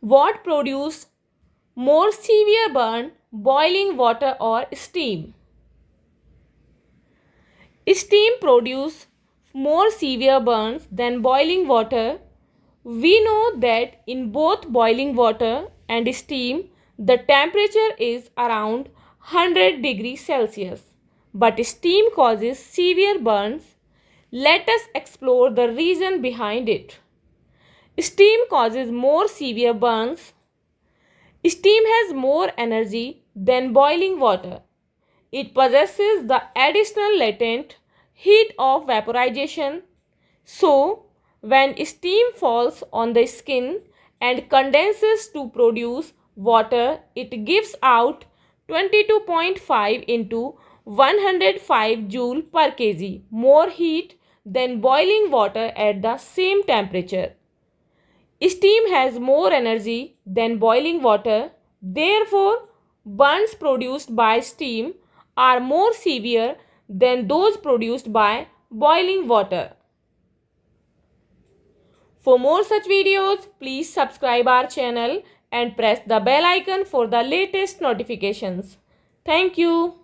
What produces more severe burn, boiling water or steam? Steam produces more severe burns than boiling water. We know that in both boiling water and steam, the temperature is around 100 degrees Celsius. But steam causes severe burns. Let us explore the reason behind it. Steam causes more severe burns. Steam has more energy than boiling water. It possesses the additional latent heat of vaporization. So, when steam falls on the skin and condenses to produce water, it gives out 22.5 into 105 joule per kg more heat than boiling water at the same temperature. Steam has more energy than boiling water, therefore, burns produced by steam are more severe than those produced by boiling water. For more such videos, please subscribe our channel and press the bell icon for the latest notifications. Thank you.